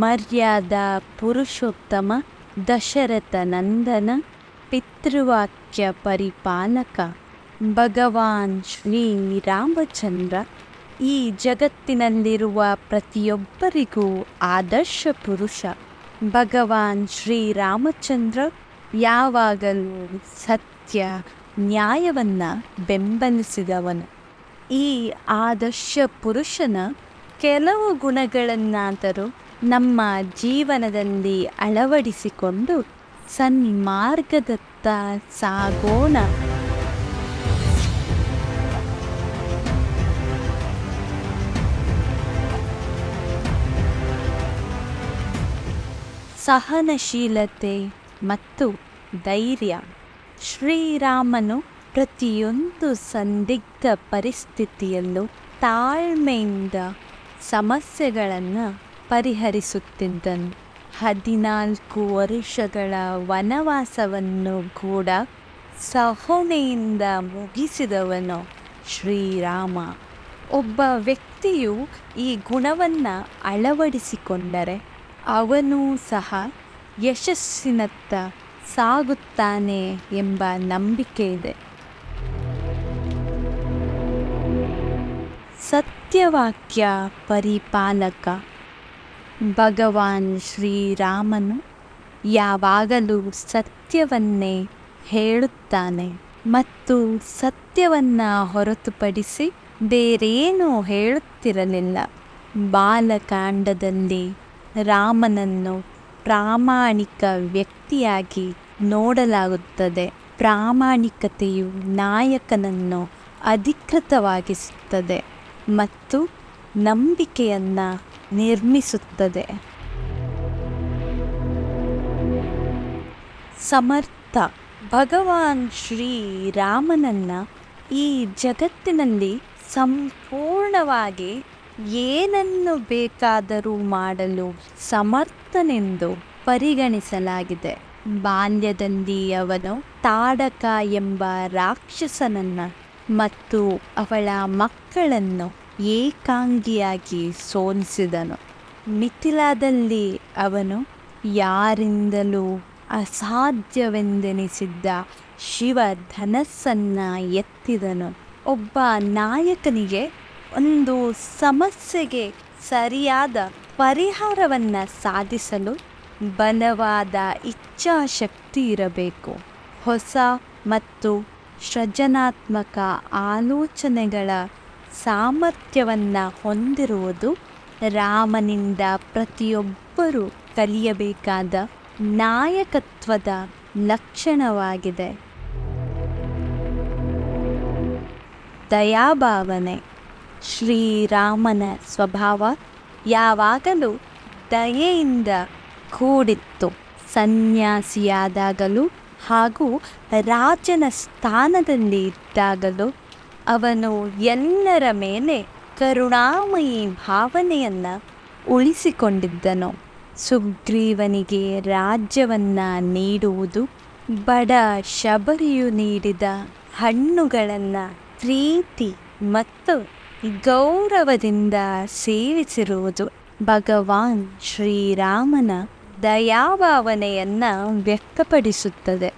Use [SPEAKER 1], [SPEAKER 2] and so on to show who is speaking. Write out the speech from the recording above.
[SPEAKER 1] ಮರ್ಯಾದಾ ಪುರುಷೋತ್ತಮ ದಶರಥ ನಂದನ ಪಿತೃವಾಕ್ಯ ಪರಿಪಾಲಕ ಭಗವಾನ್ ಶ್ರೀರಾಮಚಂದ್ರ ಈ ಜಗತ್ತಿನಲ್ಲಿರುವ ಪ್ರತಿಯೊಬ್ಬರಿಗೂ ಆದರ್ಶ ಪುರುಷ. ಭಗವಾನ್ ಶ್ರೀರಾಮಚಂದ್ರ ಯಾವಾಗಲೂ ಸತ್ಯ ನ್ಯಾಯವನ್ನು ಬೆಂಬಲಿಸಿದವನು. ಈ ಆದರ್ಶ ಪುರುಷನ ಕೆಲವು ಗುಣಗಳನ್ನಾದರೂ ನಮ್ಮ ಜೀವನದಲ್ಲಿ ಅಳವಡಿಸಿಕೊಂಡು ಸನ್ಮಾರ್ಗದತ್ತ ಸಾಗೋಣ. ಸಹನಶೀಲತೆ ಮತ್ತು ಧೈರ್ಯ. ಶ್ರೀರಾಮನು ಪ್ರತಿಯೊಂದು ಸಂದಿಗ್ಧ ಪರಿಸ್ಥಿತಿಯಲ್ಲೂ ತಾಳ್ಮೆಯಿಂದ ಸಮಸ್ಯೆಗಳನ್ನು ಪರಿಹರಿಸುತ್ತಿದ್ದನು. 14 ವರ್ಷಗಳ ವನವಾಸವನ್ನು ಕೂಡ ಸಹನೆಯಿಂದ ಮುಗಿಸಿದವನು ಶ್ರೀರಾಮ. ಒಬ್ಬ ವ್ಯಕ್ತಿಯು ಈ ಗುಣವನ್ನು ಅಳವಡಿಸಿಕೊಂಡರೆ ಅವನೂ ಸಹ ಯಶಸ್ಸಿನತ್ತ ಸಾಗುತ್ತಾನೆ ಎಂಬ ನಂಬಿಕೆ ಇದೆ. ಸತ್ಯವಾಕ್ಯ ಪರಿಪಾಲಕ. ಭಗವಾನ್ ಶ್ರೀರಾಮನು ಯಾವಾಗಲೂ ಸತ್ಯವನ್ನೇ ಹೇಳುತ್ತಾನೆ ಮತ್ತು ಸತ್ಯವನ್ನು ಹೊರತುಪಡಿಸಿ ಬೇರೇನೂ ಹೇಳುತ್ತಿರಲಿಲ್ಲ. ಬಾಲಕಾಂಡದಲ್ಲಿ ರಾಮನನ್ನು ಪ್ರಾಮಾಣಿಕ ವ್ಯಕ್ತಿಯಾಗಿ ನೋಡಲಾಗುತ್ತದೆ. ಪ್ರಾಮಾಣಿಕತೆಯು ನಾಯಕನನ್ನು ಅಧಿಕೃತವಾಗಿಸುತ್ತದೆ ಮತ್ತು ನಂಬಿಕೆಯನ್ನು ನಿರ್ಮಿಸುತ್ತದೆ. ಸಮರ್ಥ. ಭಗವಾನ್ ಶ್ರೀರಾಮನನ್ನು ಈ ಜಗತ್ತಿನಲ್ಲಿ ಸಂಪೂರ್ಣವಾಗಿ ಏನನ್ನು ಬೇಕಾದರೂ ಮಾಡಲು ಸಮರ್ಥನೆಂದು ಪರಿಗಣಿಸಲಾಗಿದೆ. ಬಾಲ್ಯದಲ್ಲಿ ಅವನು ತಾಡಕ ಎಂಬ ರಾಕ್ಷಸನನ್ನು ಮತ್ತು ಅವಳ ಮಕ್ಕಳನ್ನು ಏಕಾಂಗಿಯಾಗಿ ಸೋಲಿಸಿದನು. ಮಿಥಿಲಾದಲ್ಲಿ ಅವನು ಯಾರಿಂದಲೂ ಅಸಾಧ್ಯವೆಂದೆನಿಸಿದ್ದ ಶಿವಧನಸ್ಸನ್ನು ಎತ್ತಿದನು. ಒಬ್ಬ ನಾಯಕನಿಗೆ ಒಂದು ಸಮಸ್ಯೆಗೆ ಸರಿಯಾದ ಪರಿಹಾರವನ್ನು ಸಾಧಿಸಲು ಬಲವಾದ ಇಚ್ಛಾಶಕ್ತಿ ಇರಬೇಕು. ಹೊಸ ಮತ್ತು ಸೃಜನಾತ್ಮಕ ಆಲೋಚನೆಗಳ ಸಾಮರ್ಥ್ಯವನ್ನು ಹೊಂದಿರುವುದು ರಾಮನಿಂದ ಪ್ರತಿಯೊಬ್ಬರೂ ಕಲಿಯಬೇಕಾದ ನಾಯಕತ್ವದ ಲಕ್ಷಣವಾಗಿದೆ. ದಯಾಭಾವನೆ. ಶ್ರೀರಾಮನ ಸ್ವಭಾವ ಯಾವಾಗಲೂ ದಯೆಯಿಂದ ಕೂಡಿತ್ತು. ಸನ್ಯಾಸಿಯಾದಾಗಲೂ ಹಾಗೂ ರಾಜನ ಸ್ಥಾನದಲ್ಲಿ ಇದ್ದಾಗಲೂ ಅವನು ಎಲ್ಲರ ಮೇಲೆ ಕರುಣಾಮಯಿ ಭಾವನೆಯನ್ನು ಉಳಿಸಿಕೊಂಡಿದ್ದನು. ಸುಗ್ರೀವನಿಗೆ ರಾಜ್ಯವನ್ನು ನೀಡುವುದು, ಬಡ ಶಬರಿಯು ನೀಡಿದ ಹಣ್ಣುಗಳನ್ನು ಪ್ರೀತಿ ಮತ್ತು ಗೌರವದಿಂದ ಸೇವಿಸಿರುವುದು ಭಗವಾನ್ ಶ್ರೀರಾಮನ ದಯಾಭಾವನೆಯನ್ನು ವ್ಯಕ್ತಪಡಿಸುತ್ತದೆ.